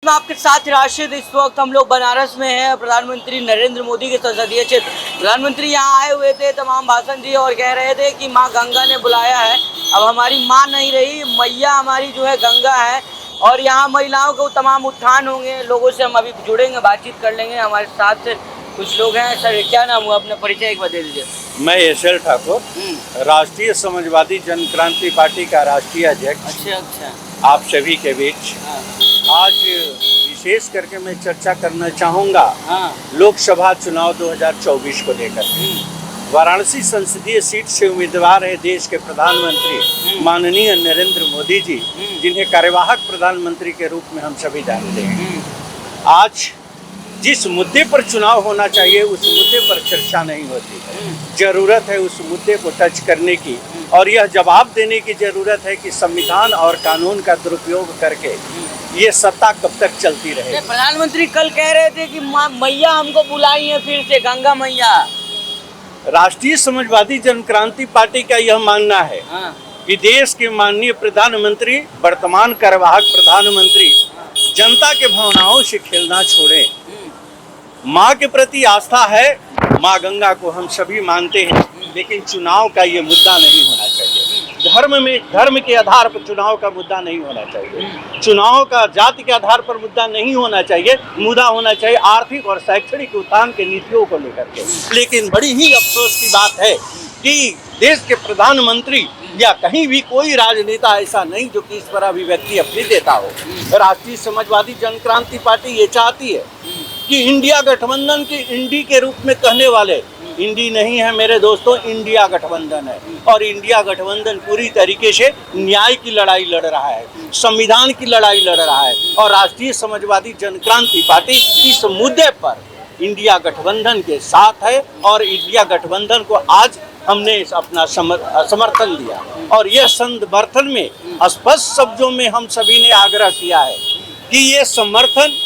आपके साथ राशिद, इस वक्त हम लोग बनारस में हैं। प्रधानमंत्री नरेंद्र मोदी के संसदीय क्षेत्र, प्रधानमंत्री यहाँ आए हुए थे, तमाम भाषण दिए और कह रहे थे कि माँ गंगा ने बुलाया है। अब हमारी माँ नहीं रही, मैया हमारी जो है गंगा है और यहाँ महिलाओं को तमाम उत्थान होंगे। लोगों से हम अभी जुड़ेंगे, बातचीत कर लेंगे। हमारे साथ कुछ लोग हैं। सर क्या नाम हुआ, अपना परिचय एक बार दे दीजिए। मैं एस.एल. ठाकुर, राष्ट्रीय समाजवादी जन क्रांति पार्टी का राष्ट्रीय अध्यक्ष। अच्छा। आप सभी के बीच आज विशेष करके मैं चर्चा करना चाहूँगा लोकसभा चुनाव 2024 को लेकर। वाराणसी संसदीय सीट से उम्मीदवार है देश के प्रधानमंत्री माननीय नरेंद्र मोदी जी, जिन्हें कार्यवाहक प्रधानमंत्री के रूप में हम सभी जानते हैं। आज जिस मुद्दे पर चुनाव होना चाहिए उस मुद्दे पर चर्चा नहीं होती है। जरूरत है उस मुद्दे को टच करने की और यह जवाब देने की जरूरत है कि संविधान और कानून का दुरुपयोग करके ये सत्ता कब तक चलती रहे। प्रधानमंत्री कल कह रहे थे कि मैया हमको बुलाई है फिर से, गंगा मैया। राष्ट्रीय समाजवादी जन क्रांति पार्टी का यह मानना है कि देश के माननीय प्रधानमंत्री, वर्तमान कार्यवाहक प्रधानमंत्री जनता के भावनाओं से खेलना छोड़े। माँ के प्रति आस्था है, माँ गंगा को हम सभी मानते हैं, लेकिन चुनाव का ये मुद्दा नहीं होना चाहिए। धर्म के आधार पर चुनाव का मुद्दा नहीं होना चाहिए। चुनाव का जाति के आधार पर मुद्दा नहीं होना चाहिए। मुद्दा होना चाहिए आर्थिक और शैक्षणिक उत्थान के नीतियों को लेकर के। लेकिन बड़ी ही अफसोस की बात है कि देश के प्रधानमंत्री या कहीं भी कोई राजनेता ऐसा नहीं जो कि इस पर अभिव्यक्ति अपनी देता हो। राष्ट्रीय समाजवादी जन क्रांति पार्टी ये चाहती है कि इंडिया गठबंधन के इंडी के रूप में कहने वाले, इंडी नहीं है मेरे दोस्तों, इंडिया गठबंधन है। और इंडिया गठबंधन पूरी तरीके से न्याय की लड़ाई लड़ रहा है, संविधान की लड़ाई लड़ रहा है। और राष्ट्रीय समाजवादी जन क्रांति पार्टी इस मुद्दे पर इंडिया गठबंधन के साथ है और इंडिया गठबंधन को आज हमने अपना समर्थन दिया। और यह समर्थन में स्पष्ट शब्दों में हम सभी ने आग्रह किया है कि ये समर्थन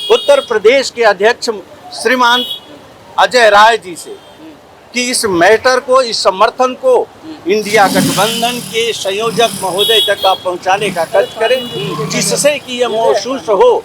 उत्तर प्रदेश के अध्यक्ष श्रीमान अजय राय जी से कि इस मैटर को, इस समर्थन को इंडिया गठबंधन के संयोजक महोदय तक आप पहुंचाने का कार्य करें, जिससे कि यह महसूस हो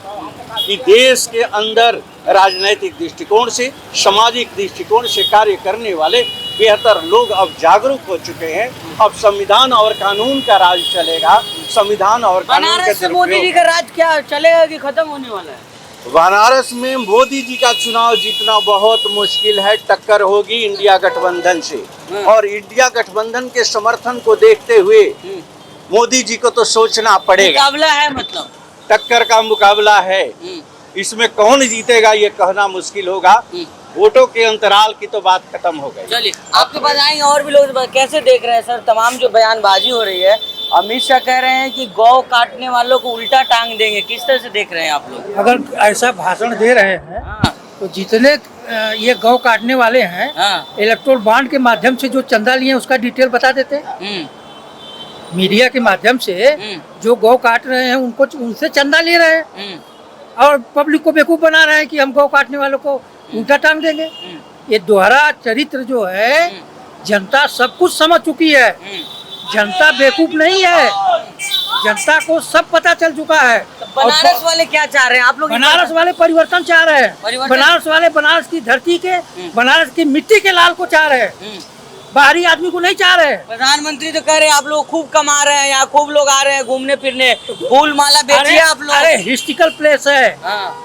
कि देश के अंदर राजनीतिक दृष्टिकोण से, सामाजिक दृष्टिकोण से कार्य करने वाले बेहतर लोग अब जागरूक हो चुके हैं। अब संविधान और कानून का राज चलेगा। संविधान और कानून का मोदी जी का राज क्या चलेगा कि खत्म होने वाला है? बनारस में मोदी जी का चुनाव जीतना बहुत मुश्किल है। टक्कर होगी इंडिया गठबंधन से और इंडिया गठबंधन के समर्थन को देखते हुए मोदी जी को तो सोचना पड़ेगा। मुकाबला है, मतलब टक्कर का मुकाबला है। इसमें कौन जीतेगा ये कहना मुश्किल होगा। वोटों के अंतराल की तो बात खत्म हो गई। चलिए आपके पास आएंगे और भी लोग कैसे देख रहे हैं सर तमाम जो बयानबाजी हो रही है। अमित शाह कह रहे हैं कि गौ काटने वालों को उल्टा टांग देंगे, किस तरह से देख रहे हैं आप लोग? अगर ऐसा भाषण दे रहे हैं तो जितने ये गौ काटने वाले हैं इलेक्ट्रोल बॉन्ड के माध्यम से जो चंदा लिए उसका डिटेल बता देते हैं। मीडिया के माध्यम से जो गौ काट रहे हैं उनको, उनसे चंदा ले रहे हैं और पब्लिक को बेवकूफ बना रहे हैं कि हम गौ काटने वालों को उल्टा टांग देंगे। ये दोहरा चरित्र जो है, जनता सब कुछ समझ चुकी है। जनता बेवकूफ नहीं है, जनता को सब पता चल चुका है। तो बनारस वाले क्या चाह रहे हैं आप लोग? बनारस वाले परिवर्तन चाह रहे हैं। बनारस वाले बनारस की धरती के, बनारस की मिट्टी के लाल को चाह रहे हैं, बाहरी आदमी को नहीं चाह रहे। प्रधानमंत्री तो कह रहे हैं आप लोग खूब कमा रहे हैं, यहाँ खूब लोग आ रहे हैं घूमने फिरने, फूल माला बेचिए आप लोग। अरे हिस्टोरिकल प्लेस है,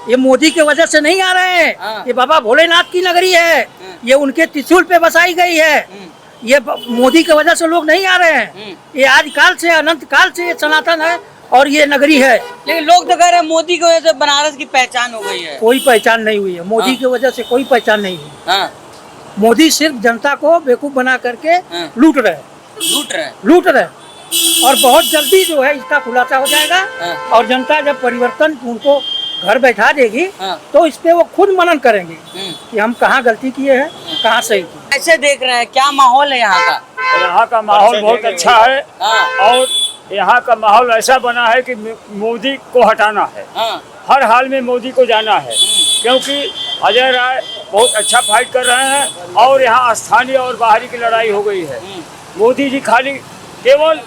ये मोदी की वजह से नहीं आ रहे हैं। ये बाबा भोलेनाथ की नगरी है, ये उनके त्रिशूल पे बसाई गई है। ये मोदी की वजह से लोग नहीं आ रहे हैं। ये आज काल से, अनंत काल से ये सनातन है और ये नगरी है। लेकिन लोग तो कह रहे हैं मोदी की वजह से बनारस की पहचान हो गई है। कोई पहचान नहीं हुई है मोदी की वजह से, कोई पहचान नहीं हुई। मोदी सिर्फ जनता को बेवकूफ बना करके लूट रहे और बहुत जल्दी जो है इसका खुलासा हो जाएगा। और जनता जब परिवर्तन उनको घर बैठा देगी तो इस पे वो खुद मनन करेंगे कि हम कहाँ गलती किए हैं, कहाँ सही किए। ऐसे देख रहे हैं क्या माहौल है यहाँ का? यहाँ का माहौल बहुत अच्छा है और यहाँ का माहौल ऐसा बना है कि मोदी को हटाना है। हर हाल में मोदी को जाना है, क्योंकि अजय राय बहुत अच्छा फाइट कर रहे हैं और यहाँ स्थानीय और बाहरी की लड़ाई हो गई है। मोदी जी खाली केवल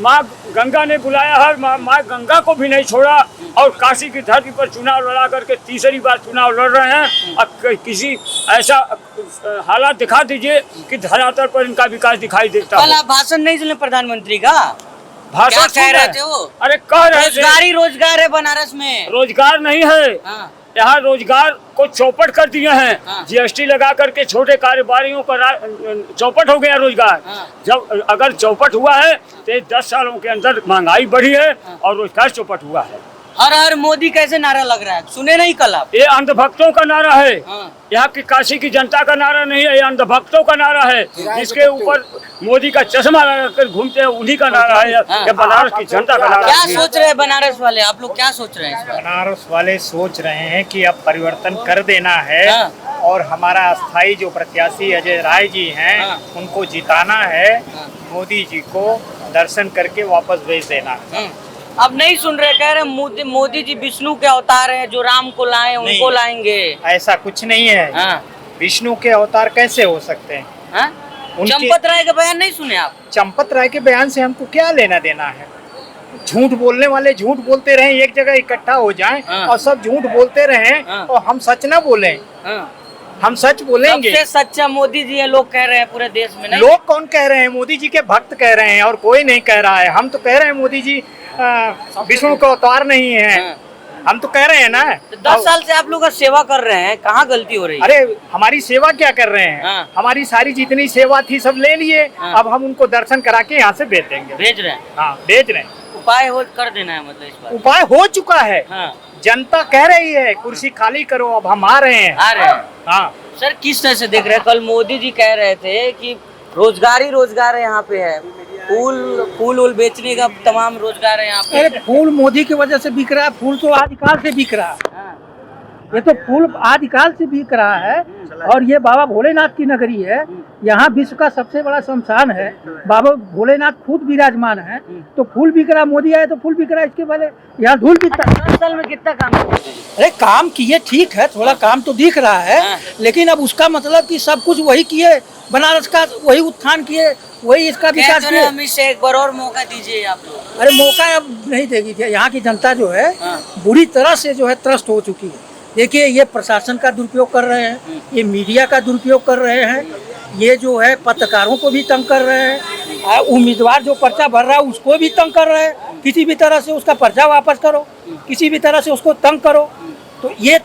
माँ गंगा ने बुलाया है, माँ गंगा को भी नहीं छोड़ा और काशी की धरती पर चुनाव लड़ा करके तीसरी बार चुनाव लड़ रहे हैं। अब किसी ऐसा हालात दिखा दीजिए कि धरातल पर इनका विकास दिखाई देता कल आप भाषण नहीं सुने प्रधानमंत्री का? भाषा क्या कह रहे थे वो? अरे कह रहे थे रोजगार है बनारस में, रोजगार नहीं है। हाँ। यहाँ रोजगार को चौपट कर दिए हैं। हाँ। जीएसटी लगा करके छोटे कारोबारियों का चौपट हो गया रोजगार। हाँ। जब अगर चौपट हुआ है तो 10 सालों के अंदर महंगाई बढ़ी है और रोजगार चौपट हुआ है। हर हर मोदी कैसे नारा लग रहा है, सुने नहीं कल आप? ये अंधभक्तों का नारा है। हाँ। यहाँ की काशी की जनता का नारा नहीं है, ये अंधभक्तों का नारा है। जिसके ऊपर मोदी का चश्मा लगाकर घूमते हैं उन्हीं का नारा है। ये बनारस की जनता का नारा क्या है। सोच रहे हैं बनारस वाले, आप लोग क्या सोच रहे हैं इस बार? बनारस वाले सोच रहे हैं कि अब परिवर्तन कर देना है। हाँ। और हमारा अस्थाई जो प्रत्याशी अजय राय जी हैं, हाँ। उनको जिताना है। हाँ। मोदी जी को दर्शन करके वापस भेज देना है। अब नहीं सुन रहे, कह रहे मोदी जी विष्णु के अवतार हैं, जो राम को लाए उनको लाएंगे। ऐसा कुछ नहीं है। हाँ। विष्णु के अवतार कैसे हो सकते हैं? हाँ? उनके- चंपत राय का बयान नहीं सुने आप? चंपत राय के बयान से हमको क्या लेना देना है? झूठ बोलने वाले झूठ बोलते रहें, एक जगह इकट्ठा हो जाएं। हाँ। और सब झूठ बोलते रहें। हाँ। और हम सच ना बोलें। हाँ। हम सच बोलेंगे। सबसे सच्चा मोदी जी है, लोग कह रहे हैं पूरे देश में। नहीं? लोग कौन कह रहे हैं? मोदी जी के भक्त कह रहे हैं और कोई नहीं कह रहा है। हम तो कह रहे हैं मोदी जी विष्णु का अवतार नहीं है। हाँ। हम तो कह रहे हैं ना। तो 10 साल से आप लोग का सेवा कर रहे हैं, कहाँ गलती हो रही है? अरे हमारी सेवा क्या कर रहे हैं? हाँ। हमारी सारी जितनी सेवा थी सब ले लिए। हाँ। अब हम उनको दर्शन करा के यहाँ से भेज देंगे। भेज रहे हैं, हाँ, भेज रहे हैं। उपाय हो कर देना है मतलब इस बार। उपाय हो चुका है। हाँ। जनता कह रही है कुर्सी खाली करो, अब हम आ रहे हैं। आ रहे हैं। हाँ। सर किस तरह से देख रहे हैं? कल मोदी जी कह रहे थे कि रोजगार ही रोजगार है यहाँ पे है, फूल बेचने का तमाम रोजगार है यहाँ पे। अरे फूल मोदी की वजह से बिक रहा है, फूल तो आदिकाल से बिक रहा है। हाँ। ये तो फूल आदिकाल से बिक रहा है। और ये बाबा भोलेनाथ की नगरी है, यहाँ विश्व का सबसे बड़ा शमशान है, बाबा भोलेनाथ खुद विराजमान है। तो फूल बिक रहा, मोदी आए तो फूल बिक रहा है, इसके पहले यहाँ धूल बिकता है। 10 साल में कितना काम किया? अरे काम किए, ठीक है, थोड़ा काम तो दिख रहा है। हाँ। लेकिन अब उसका मतलब कि सब कुछ वही किए, बनारस का वही उत्थान किए, वही इसका विकास किए। हमें से एक बार और मौका दीजिए आप लोग। अरे मौका अब नहीं देगी। यहाँ की जनता जो है हाँ। बुरी तरह से जो है त्रस्त हो चुकी है। देखिए ये प्रशासन का दुरुपयोग कर रहे हैं, ये मीडिया का दुरुपयोग कर रहे हैं, ये जो है पत्रकारों को भी तंग कर रहे हैं, उम्मीदवार जो पर्चा भर रहा है उसको भी तंग कर रहे हैं। किसी भी तरह से उसका पर्चा वापस करो, किसी भी तरह से उसको तंग करो। तो ये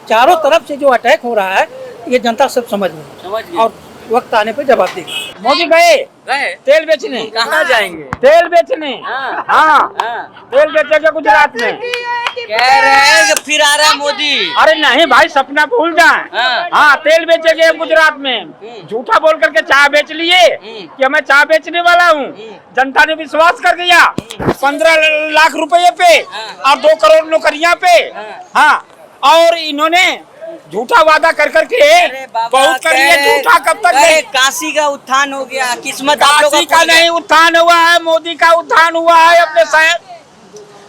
चारों तरफ से जो अटैक हो रहा है, ये जनता सब समझ रही है और वक्त आने पे जवाब देगी। मोदी गए गए तेल बेचने। कहाँ जाएंगे? तेल बेचने। हाँ। हाँ। हाँ। तेल बेचेंगे गुजरात में। कह रहे हैं कि फिर आ रहा है मोदी। अरे नहीं भाई, सपना भूल जाए। हाँ। हाँ, तेल बेचेंगे गुजरात में। झूठा बोल करके चाय बेच लिए कि मैं चाय बेचने वाला हूँ। जनता ने विश्वास कर दिया 15 लाख रुपए पे और 2 करोड़ नौकरियां पे। हाँ, और इन्होंने झूठा वादा कर करके बहुत कर लिया। झूठा कब तक? काशी का उत्थान हो गया, किस्मत आप लोगों काशी का नहीं उत्थान हुआ है, मोदी का उत्थान हुआ है। अपने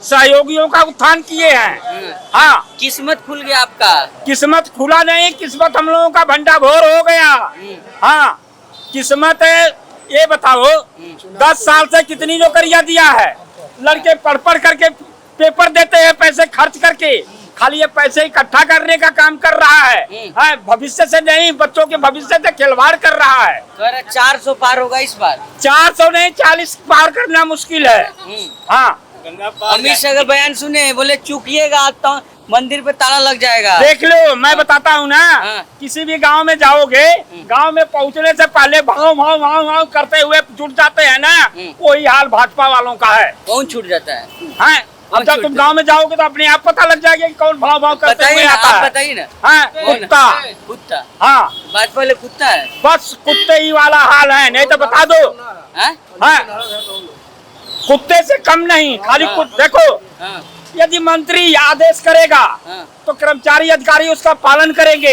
सहयोगियों का उत्थान किए हैं। हाँ, किस्मत खुल गया आपका। किस्मत खुला नहीं, किस्मत हम लोगों का भंडाभोर हो गया। हाँ, किस्मत है। ये बताओ 10 साल से कितनी नौकरियां दिया है? लड़के पढ़ पढ़ करके पेपर देते हैं, पैसे खर्च करके। खाली ये पैसे इकट्ठा करने का काम कर रहा है। हाँ, भविष्य से नहीं, बच्चों के भविष्य से खिलवाड़ कर रहा है। 400 पार होगा इस बार। 400 नहीं, 40 पार करना मुश्किल है। हाँ, अमित शाह का बयान सुने, बोले चूकिएगा तो मंदिर पे ताला लग जाएगा। देख लो, मैं बताता हूँ ना। हाँ। किसी भी गांव में जाओगे, गांव में पहुँचने से पहले भाव भाव भाव भाव करते हुए जुट जाते हैं ना, वही हाल भाजपा वालों का है। कौन छूट जाता है? हाँ, अब जब तुम गांव में जाओगे तो अपने आप पता लग जाएगा कि कौन भाव भाव करते हुए आता है। बताइए ना। हाँ, कुत्ता। कुत्ता। हाँ, भाजपा वाले कुत्ता है। बस कुत्ते ही वाला हाल है, नहीं तो बता दो। हाँ? हाँ, कुत्ते से कम नहीं, खाली देखो, हाँ। यदि मंत्री आदेश करेगा हाँ। तो कर्मचारी अधिकारी उसका पालन करेंगे।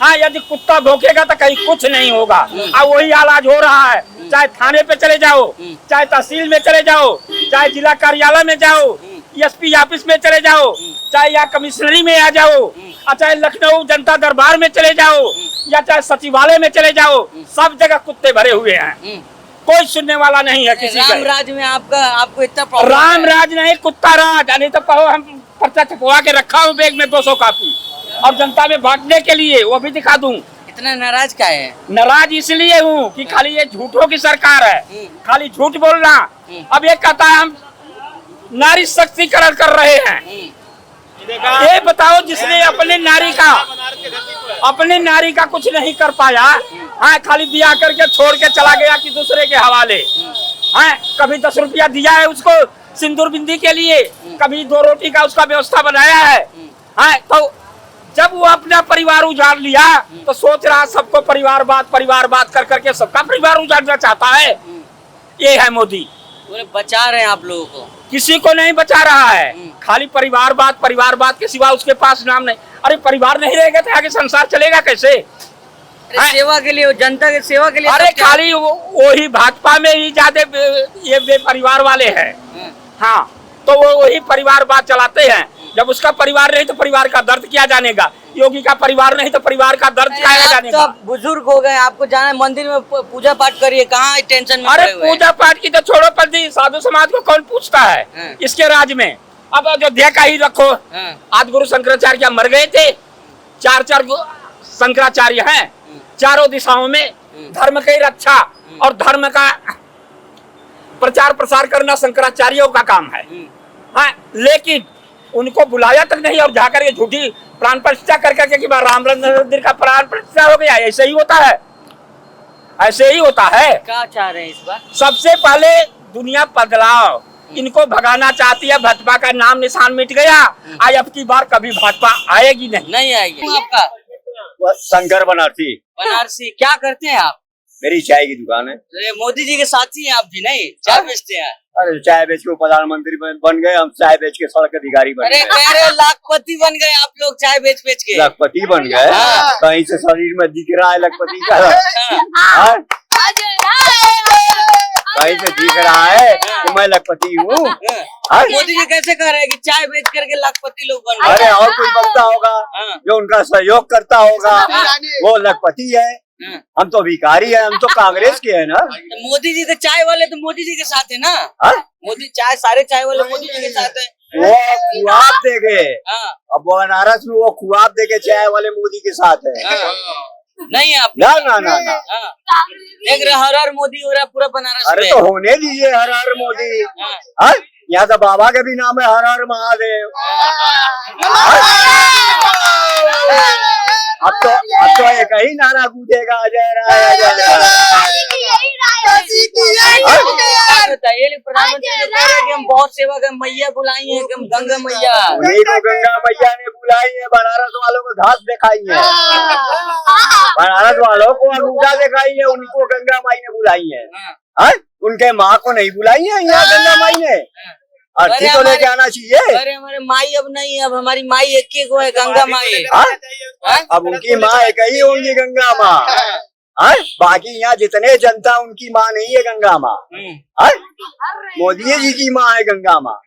हाँ, यदि कुत्ता भौंकेगा तो कहीं कुछ नहीं होगा। अब वही हाल आज हो रहा है। चाहे थाने पे चले जाओ, चाहे तहसील में चले जाओ, चाहे जिला कार्यालय में जाओ, एसपी ऑफिस में चले जाओ, चाहे यहाँ कमिश्नरी में आ जाओ, चाहे लखनऊ जनता दरबार में चले जाओ, या चाहे सचिवालय में चले जाओ, सब जगह कुत्ते भरे हुए हैं। कोई सुनने वाला नहीं है किसी का। राम राज में आपको इतना प्रॉब्लम राम राज नहीं, कुत्ता राज। नहीं तो कहो हम पर्चा छपवा के रखा हूँ बैग में 200 कॉपी और जनता में बांटने के लिए, वो भी दिखा दूं। इतना नाराज क्या है? नाराज इसलिए हूँ कि खाली ये झूठों की सरकार है, खाली झूठ बोलना। अब ये कहता है हम नारी सशक्तिकरण कर रहे हैं। ये बताओ जिसने अपने नारी का कुछ नहीं कर पाया, हाँ, खाली दिया करके छोड़ के चला गया कि दूसरे के हवाले। हाँ, कभी 10 रुपया दिया है उसको सिंदूर बिंदी के लिए, कभी 2 रोटी का उसका व्यवस्था बनाया है। हाँ, तो जब वो अपना परिवार उजाड़ लिया तो सोच रहा सबको परिवारवाद कर करके सबका परिवार उजाड़ना चाहता है। ये है मोदी। बचा रहे हैं आप लोगों को? किसी को नहीं बचा रहा है, खाली परिवारवाद के सिवा उसके पास नाम नहीं। अरे परिवार नहीं रहेगा तो आगे संसार चलेगा कैसे? सेवा के लिए, जनता के सेवा के लिए। अरे खाली वही भाजपा में ही ज्यादा ये बेपरिवार वाले हैं। हाँ, तो वो वही परिवारवाद चलाते हैं। जब उसका परिवार नहीं तो परिवार का दर्द क्या जानेगा? योगी का परिवार नहीं तो परिवार का दर्द क्या जानेगा? तो बुजुर्ग हो गए, आपको जाना है मंदिर में पूजा पाठ करिए, कहाँ टेंशन में? अरे पूजा पाठ की तो छोड़ो, पर साधु समाज को कौन पूछता है इसके राज में? अब अयोध्या का ही रखो। आज गुरु शंकराचार्य क्या मर गए थे? 4 शंकराचार्य हैं, चारों दिशाओं में धर्म की रक्षा और धर्म का प्रचार प्रसार करना शंकराचार्यों का काम है। हाँ, लेकिन उनको बुलाया तक नहीं और जाकर के झूठी प्राण प्रतिष्ठा करके कि राम मंदिर का प्राण प्रतिष्ठा हो गया। ऐसे ही होता है, ऐसे ही होता है। क्या चाह रहे हैं इस बार? सबसे पहले दुनिया बदलाव, इनको भगाना चाहती है। भाजपा का नाम निशान मिट गया, आज अब की बार कभी भाजपा आएगी नहीं आएगी। आपका शंकर बनारसी। क्या करते हैं आप? मेरी चाय की दुकान है। अरे मोदी जी के साथी हैं आप भी? नहीं, चाय बेचते हैं? अरे चाय बेच के प्रधानमंत्री बन गए, हम चाय बेच के सड़क अधिकारी बन गए। अरे कह रहे लाखपति बन गए आप लोग चाय बेच के। लाखपति बन गए? कहीं से शरीर में दिख रहा है लाखपति का? कहीं से दिख रहा है कि मैं लाखपति हूँ? मोदी जी कैसे कह रहे हैं कि चाय बेच करके लाखपति लोग बन गए? अरे और कोई बनता होगा जो उनका सहयोग करता होगा, वो लाखपति है। हम तो भिखारी है, हम तो कांग्रेस के है ना। तो मोदी जी के चाय वाले तो मोदी जी के साथ है ना? मोदी चाय, सारे चाय वाले मोदी जी के साथ है। वो खुआब देके, अब बनारस में वो खुआब देके चाय वाले मोदी के साथ है। नहीं आप ना। देख रहे हर मोदी हो रहा है पूरा बनारस। अरे तो होने दीजिए हर मोदी। यहाँ तो बाबा के भी नाम है हर महादेव। अब तो एक ही नारा गूंजेगा, जय राय जय बताइए प्रधानमंत्री कह रहे हैं कि हम बहुत सेवा कर, मैया बुलाई है कि हम गंगा मैया। उन्हीं को गंगा मैया ने बुलाई है, बनारस वालों को घास दिखाई है, बनारस वालों को अंगूठा दिखाई है, उनको गंगा माई ने बुलाई है। उनके माँ को नहीं बुलाई है यहाँ गंगा माई ने। अर्थी तो लेके आना चाहिए। अरे हमारे माई अब नहीं, अब हमारी माई एक ही को है, गंगा माई। अब उनकी माँ एक ही होंगी, गंगा माँ। बाकी यहाँ जितने जनता उनकी माँ नहीं है गंगा माँ। मोदी जी की माँ है गंगा माँ।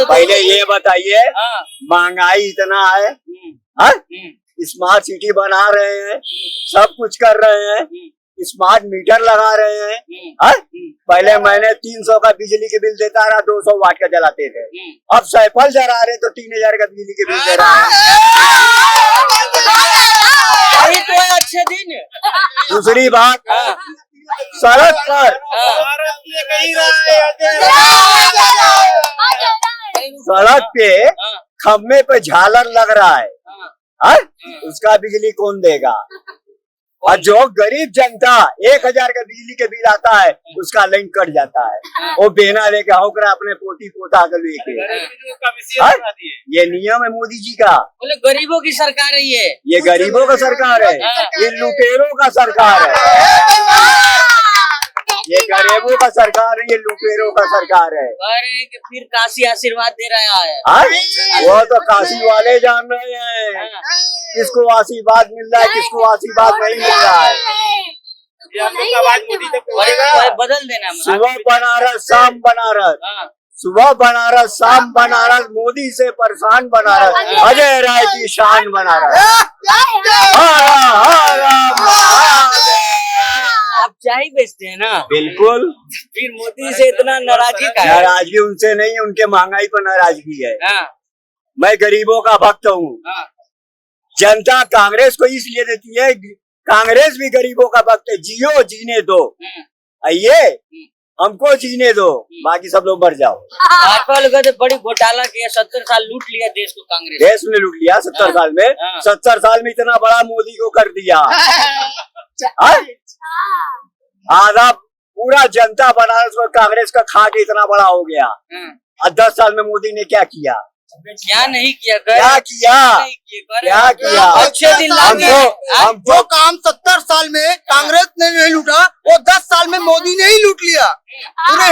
पहले ये बताइए, महंगाई इतना है, स्मार्ट सिटी बना रहे हैं, सब कुछ कर रहे हैं, स्मार्ट मीटर लगा रहे हैं। पहले महीने 300 का बिजली के बिल देता रहा, 200 वाट का जलाते थे। अब सैपल जला रहे तो 3000 का बिजली के बिल दे रहा है। तो अच्छे दिन। दूसरी बात, सड़क पर सड़क पे खम्भे पे झालर लग रहा है, उसका बिजली कौन देगा? और जो गरीब जनता 1000 का बिजली के बिल आता है, उसका लिंक कट जाता है, वो बेना लेके होकर अपने पोती पोता कर लेके। ये नियम है मोदी जी का। बोले गरीबों की सरकार है ये गरीबों का सरकार है, ये लुटेरों का सरकार है, ये गरीबों का सरकार है, ये लुटेरों का सरकार है। अरे कि फिर काशी आशीर्वाद दे रहा है। वो तो काशी वाले जान रहे हैं किसको आशीर्वाद मिल रहा है, किसको आशीर्वाद नहीं मिल रहा है। बदल देना। सुबह बनारस शाम बनारस, सुबह बनारस शाम बनारस, मोदी से परेशान बनारस, अजय राय की शान बनारस। आप चाय बेचते हैं ना, बिल्कुल। फिर मोदी से इतना नाराजगी का है? नाराजगी उनसे नहीं, उनके महंगाई पर नाराजगी है। हाँ, मैं गरीबों का भक्त हूँ। हाँ, जनता कांग्रेस को इसलिए देती है, कांग्रेस भी गरीबों का भक्त है। जियो, जीने दो, आइए हमको जीने दो, बाकी सब लोग मर जाओ। भाजपा लोग कहते बड़ी घोटाला किया, 70 साल लूट लिया देश को कांग्रेस। देश ने लूट लिया 70 साल में। 70 साल में इतना बड़ा मोदी को कर दिया। आधा पूरा जनता बनारस को कांग्रेस का खा के इतना बड़ा हो गया। और 10 साल में मोदी ने क्या किया? क्या नहीं किया? क्या किया? क्या किया? अच्छे दिन जो काम 70 साल में कांग्रेस ने नहीं लूटा, वो 10 साल में मोदी ने ही लूट लिया। पूरे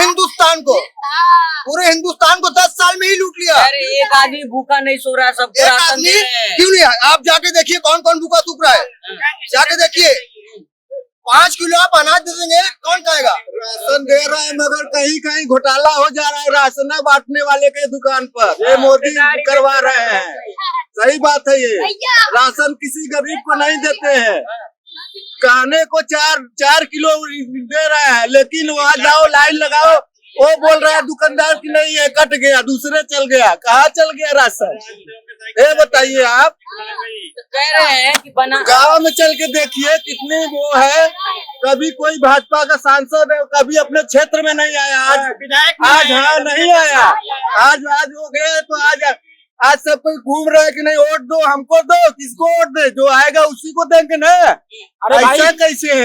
हिंदुस्तान को 10 साल में ही लूट लिया। अरे एक आदमी भूखा नहीं सो रहा, सबको एक राशन आदमी दे रहे हैं। क्यों नहीं है? आप जाके देखिए कौन कौन भूखा सूख रहा है, जाके देखिए। 5 किलो आप अनाज दे देंगे, कौन खाएगा? राशन दे रहा है मगर कहीं कहीं घोटाला हो जा रहा है राशन बांटने वाले के दुकान पर। ये मोदी करवा रहे हैं। सही बात है, ये राशन किसी गरीब को नहीं देते हैं। कहने को 4 किलो दे रहा है, लेकिन वहाँ जाओ लाइन लगाओ, वो बोल रहा है दुकानदार की नहीं है, कट गया, दूसरे चल गया। कहाँ चल गया राशन? ये बताइए आप। कह रहे हैं कि बना गाँव में चल के देखिए कितनी वो है। कभी कोई भाजपा का सांसद कभी अपने क्षेत्र में नहीं आया। आज हाँ नहीं आया। आज हो गया तो आज सब कोई घूम रहा है कि नहीं वोट दो, हमको दो, किसको वोट दे, जो आएगा उसी को देंगे ना। ऐसा कैसे है?